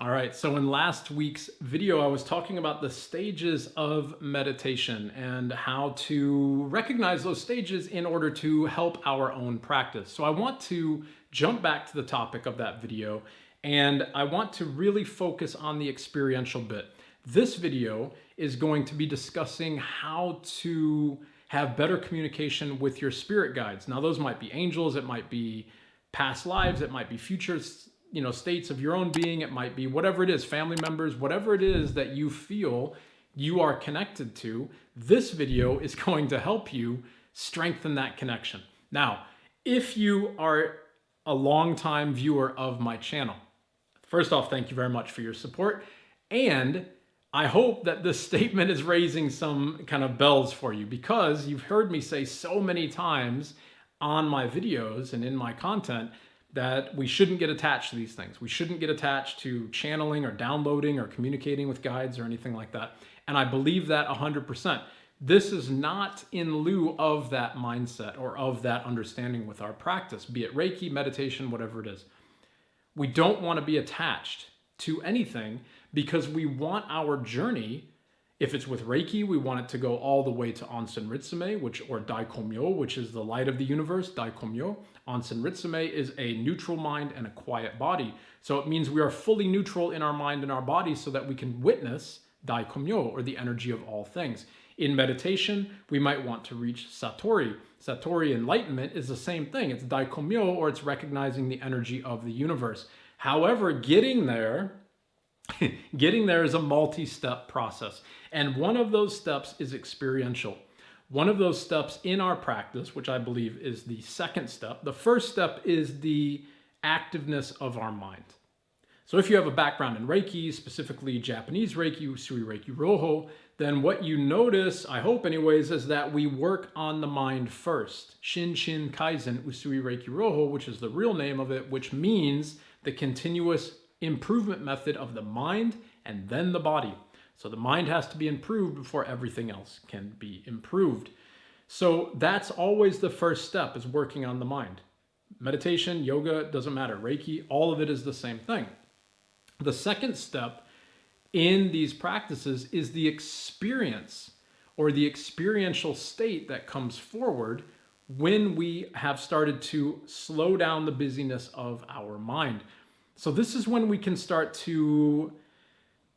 All right, so in last week's video, I was talking about the stages of meditation and how to recognize those stages in order to help our own practice. So I want to jump back to the topic of that video, and I want to really focus on the experiential bit. This video is going to be discussing how to have better communication with your spirit guides. Now, those might be angels, it might be past lives, it might be futures, states of your own being, it might be whatever it is, family members, whatever it is that you feel you are connected to. This video is going to help you strengthen that connection. Now, if you are a longtime viewer of my channel, first off, thank you very much for your support. And I hope that this statement is raising some kind of bells for you, because you've heard me say so many times on my videos and in my content that we shouldn't get attached to these things. We shouldn't get attached to channeling or downloading or communicating with guides or anything like that. And I believe that 100%. This is not in lieu of that mindset or of that understanding with our practice, be it Reiki, meditation, whatever it is. We don't want to be attached to anything because we want our journey. If it's with Reiki, we want it to go all the way to Onsen Ritsume, or Daikomyo, which is the light of the universe, Daikomyo. Onsen Ritsume is a neutral mind and a quiet body. So it means we are fully neutral in our mind and our body so that we can witness Daikomyo, or the energy of all things. In meditation, we might want to reach Satori. Satori enlightenment is the same thing. It's Daikomyo, or it's recognizing the energy of the universe. However, getting there is a multi-step process. And one of those steps is experiential. One of those steps in our practice, which I believe is the second step, the first step is the activeness of our mind. So if you have a background in Reiki, specifically Japanese Reiki, Usui Reiki Roho, then what you notice, I hope anyways, is that we work on the mind first. Shin Shin Kaizen Usui Reiki Roho, which is the real name of it, which means the continuous improvement method of the mind and then the body. So the mind has to be improved before everything else can be improved. So that's always the first step, is working on the mind. Meditation, yoga, doesn't matter. Reiki, all of it is the same thing. The second step in these practices is the experience, or the experiential state that comes forward when we have started to slow down the busyness of our mind. So this is when we can start to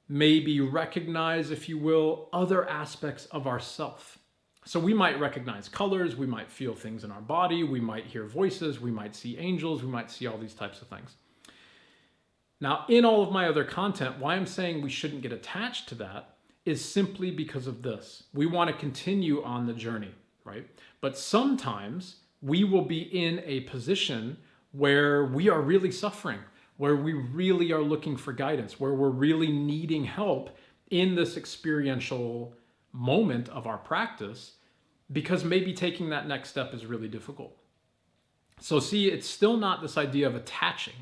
maybe recognize, if you will, other aspects of ourself. So we might recognize colors, we might feel things in our body, we might hear voices, we might see angels, we might see all these types of things. Now, in all of my other content, why I'm saying we shouldn't get attached to that is simply because of this. We want to continue on the journey, right? But sometimes we will be in a position where we are really suffering, where we really are looking for guidance, where we're really needing help in this experiential moment of our practice, because maybe taking that next step is really difficult. So see, it's still not this idea of attaching.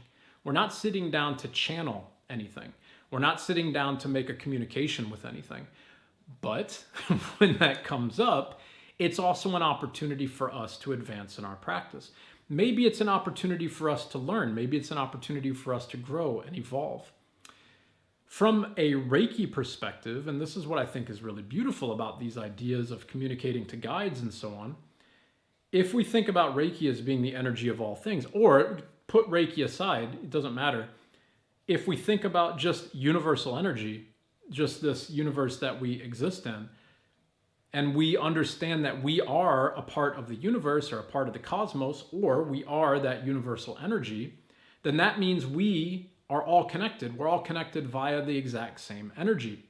We're not sitting down to channel anything. We're not sitting down to make a communication with anything. But when that comes up, it's also an opportunity for us to advance in our practice. Maybe it's an opportunity for us to learn. Maybe it's an opportunity for us to grow and evolve. From a Reiki perspective, and this is what I think is really beautiful about these ideas of communicating to guides and so on, if we think about Reiki as being the energy of all things, or put Reiki aside, it doesn't matter. If we think about just universal energy, just this universe that we exist in, and we understand that we are a part of the universe, or a part of the cosmos, or we are that universal energy, then that means we are all connected. We're all connected via the exact same energy.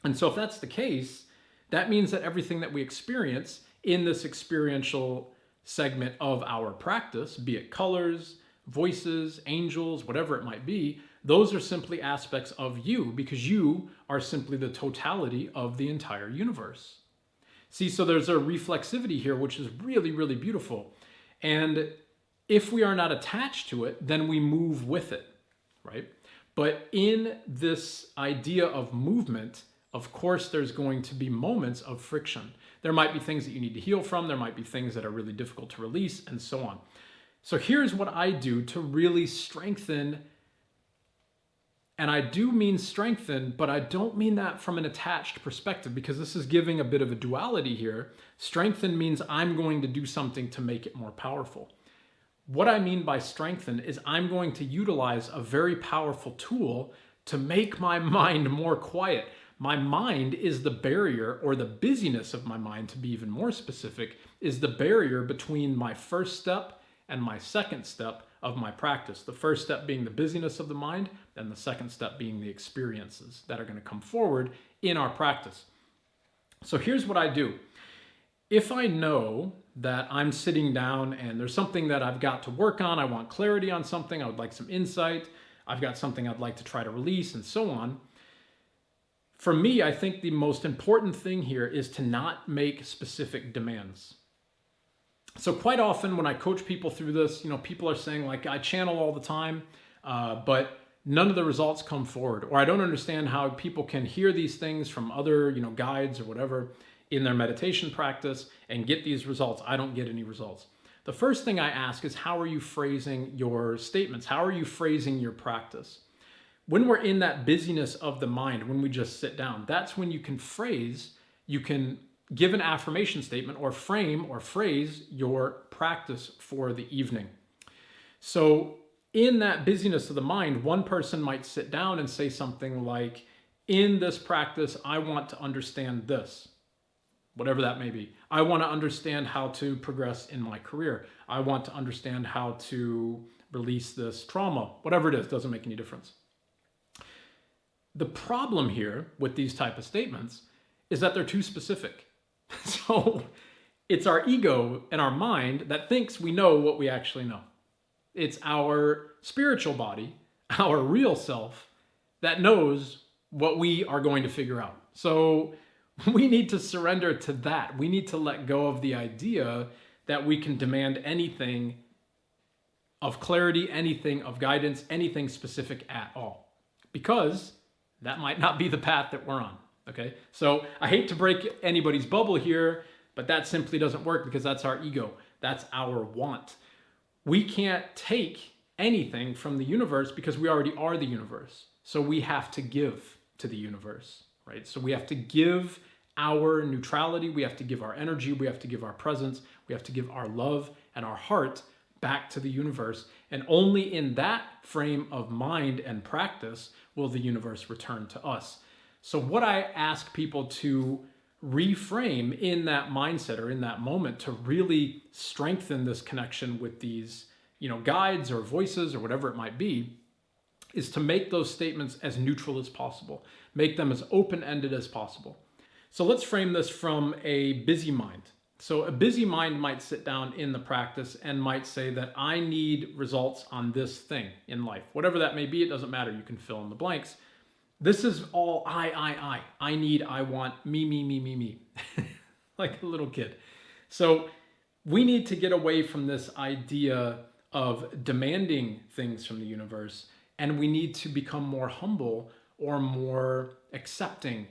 And so if that's the case, that means that everything that we experience in this experiential segment of our practice, be it colors, voices, angels, whatever it might be, those are simply aspects of you, because you are simply the totality of the entire universe. See, so there's a reflexivity here, which is really, really beautiful. And if we are not attached to it, then we move with it, right? But in this idea of movement, of course, there's going to be moments of friction. There might be things that you need to heal from. There might be things that are really difficult to release, and so on. So here's what I do to really strengthen And I do mean strengthen, but I don't mean that from an attached perspective, because this is giving a bit of a duality here. Strengthen means I'm going to do something to make it more powerful. What I mean by strengthen is I'm going to utilize a very powerful tool to make my mind more quiet. My mind is the barrier, or the busyness of my mind, to be even more specific, is the barrier between my first step and my second step of my practice. The first step being the busyness of the mind, and the second step being the experiences that are going to come forward in our practice. So here's what I do. If I know that I'm sitting down and there's something that I've got to work on, I want clarity on something, I would like some insight, I've got something I'd like to try to release, and so on. For me, I think the most important thing here is to not make specific demands. So quite often when I coach people through this, people are saying like, I channel all the time, but none of the results come forward. Or I don't understand how people can hear these things from other, guides or whatever in their meditation practice and get these results. I don't get any results. The first thing I ask is, how are you phrasing your statements? How are you phrasing your practice? When we're in that busyness of the mind, when we just sit down, that's when you can give an affirmation statement or frame or phrase your practice for the evening. So in that busyness of the mind, one person might sit down and say something like, in this practice, I want to understand this, whatever that may be. I want to understand how to progress in my career. I want to understand how to release this trauma, whatever it is, doesn't make any difference. The problem here with these type of statements is that they're too specific. So it's our ego and our mind that thinks we know what we actually know. It's our spiritual body, our real self, that knows what we are going to figure out. So we need to surrender to that. We need to let go of the idea that we can demand anything of clarity, anything of guidance, anything specific at all, because that might not be the path that we're on. Okay, so I hate to break anybody's bubble here, but that simply doesn't work, because that's our ego. That's our want. We can't take anything from the universe because we already are the universe. So we have to give to the universe, right? So we have to give our neutrality, we have to give our energy, we have to give our presence, we have to give our love and our heart back to the universe. And only in that frame of mind and practice will the universe return to us. So what I ask people to reframe in that mindset or in that moment to really strengthen this connection with these, guides or voices or whatever it might be, is to make those statements as neutral as possible. Make them as open-ended as possible. So let's frame this from a busy mind. So a busy mind might sit down in the practice and might say that I need results on this thing in life. Whatever that may be, it doesn't matter. You can fill in the blanks. This is all I. I need, I want, me. Like a little kid. So we need to get away from this idea of demanding things from the universe, and we need to become more humble or more accepting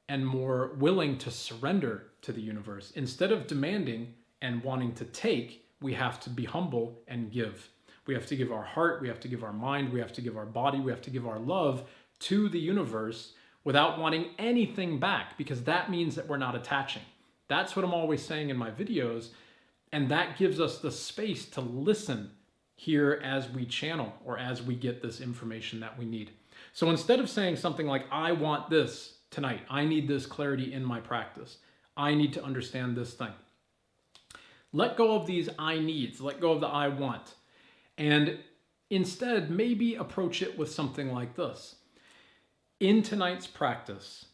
and more willing to surrender to the universe. Instead of demanding and wanting to take, we have to be humble and give. We have to give our heart, we have to give our mind, we have to give our body, we have to give our love to the universe without wanting anything back, because that means that we're not attaching. That's what I'm always saying in my videos, and that gives us the space to listen here as we channel or as we get this information that we need. So instead of saying something like, I want this tonight, I need this clarity in my practice, I need to understand this thing. Let go of these I needs, let go of the I want, and instead maybe approach it with something like this. In tonight's practice,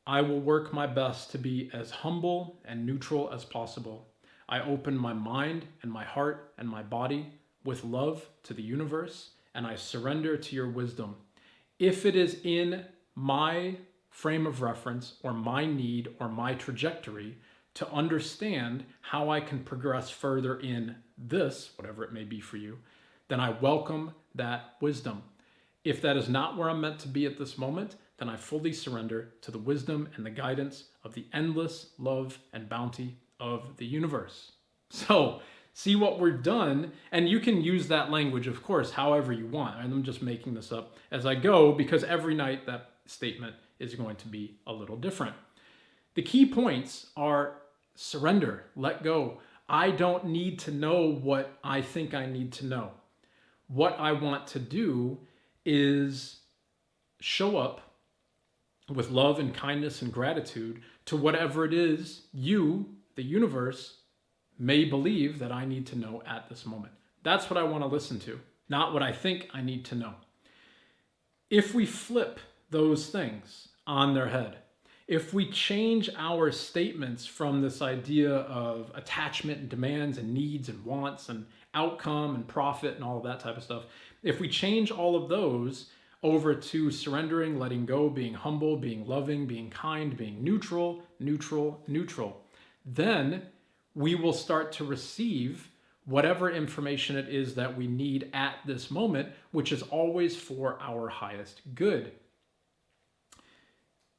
I will work my best to be as humble and neutral as possible. I open my mind and my heart and my body with love to the universe, and I surrender to your wisdom. If it is in my frame of reference or my need or my trajectory to understand how I can progress further in this, whatever it may be for you, then I welcome that wisdom. If that is not where I'm meant to be at this moment, then I fully surrender to the wisdom and the guidance of the endless love and bounty of the universe. So See what we've done, and you can use that language, of course, however you want. And I'm just making this up as I go because every night that statement is going to be a little different. The key points are surrender, let go. I don't need to know what I think I need to know. What I want to do is show up with love and kindness and gratitude to whatever it is you, the universe, may believe that I need to know at this moment. That's what I want to listen to, not what I think I need to know. If we flip those things on their head, if we change our statements from this idea of attachment and demands and needs and wants and outcome and profit and all of that type of stuff, if we change all of those over to surrendering, letting go, being humble, being loving, being kind, being neutral, then we will start to receive whatever information it is that we need at this moment, which is always for our highest good.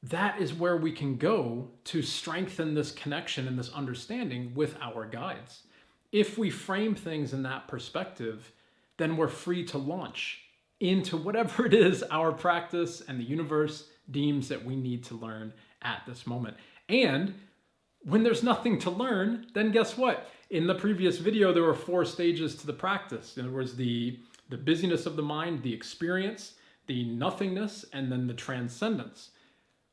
That is where we can go to strengthen this connection and this understanding with our guides. If we frame things in that perspective, then we're free to launch into whatever it is our practice and the universe deems that we need to learn at this moment. And when there's nothing to learn, then guess what? In the previous video, there were 4 stages to the practice. There was the busyness of the mind, the experience, the nothingness, and then the transcendence.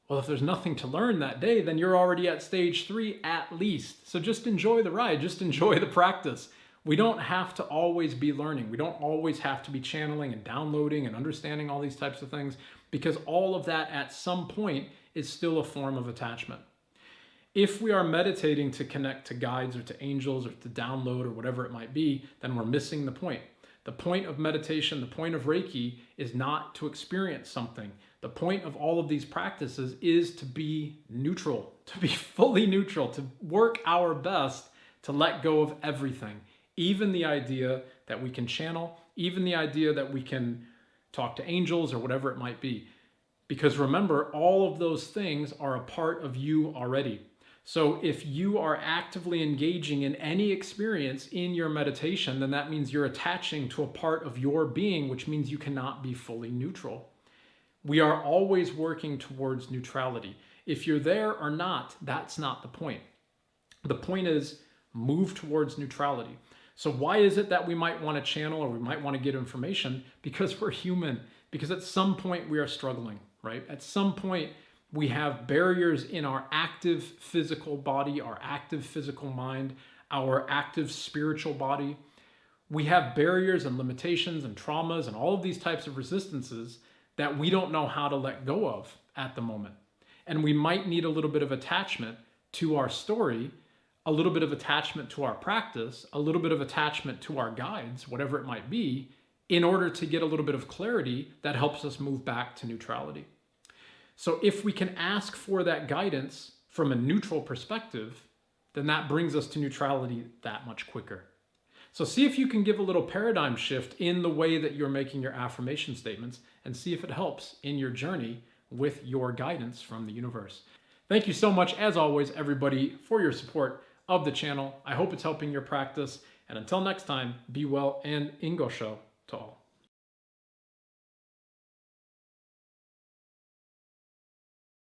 Well, if there's nothing to learn that day, then you're already at stage 3 at least. So just enjoy the ride, just enjoy the practice. We don't have to always be learning. We don't always have to be channeling and downloading and understanding all these types of things, because all of that at some point is still a form of attachment. If we are meditating to connect to guides or to angels or to download or whatever it might be, then we're missing the point. The point of meditation, the point of Reiki is not to experience something. The point of all of these practices is to be neutral, to be fully neutral, to work our best to let go of everything. Even the idea that we can channel, even the idea that we can talk to angels or whatever it might be. Because remember, all of those things are a part of you already. So if you are actively engaging in any experience in your meditation, then that means you're attaching to a part of your being, which means you cannot be fully neutral. We are always working towards neutrality. If you're there or not, that's not the point. The point is move towards neutrality. So why is it that we might want to channel or we might want to get information? Because we're human. Because at some point we are struggling, right? At some point we have barriers in our active physical body, our active physical mind, our active spiritual body. We have barriers and limitations and traumas and all of these types of resistances that we don't know how to let go of at the moment. And we might need a little bit of attachment to our story, a little bit of attachment to our practice, a little bit of attachment to our guides, whatever it might be, in order to get a little bit of clarity that helps us move back to neutrality. So if we can ask for that guidance from a neutral perspective, then that brings us to neutrality that much quicker. So see if you can give a little paradigm shift in the way that you're making your affirmation statements and see if it helps in your journey with your guidance from the universe. Thank you so much, as always, everybody, for your support of the channel. I hope it's helping your practice. And until next time, be well and In Gassho to all.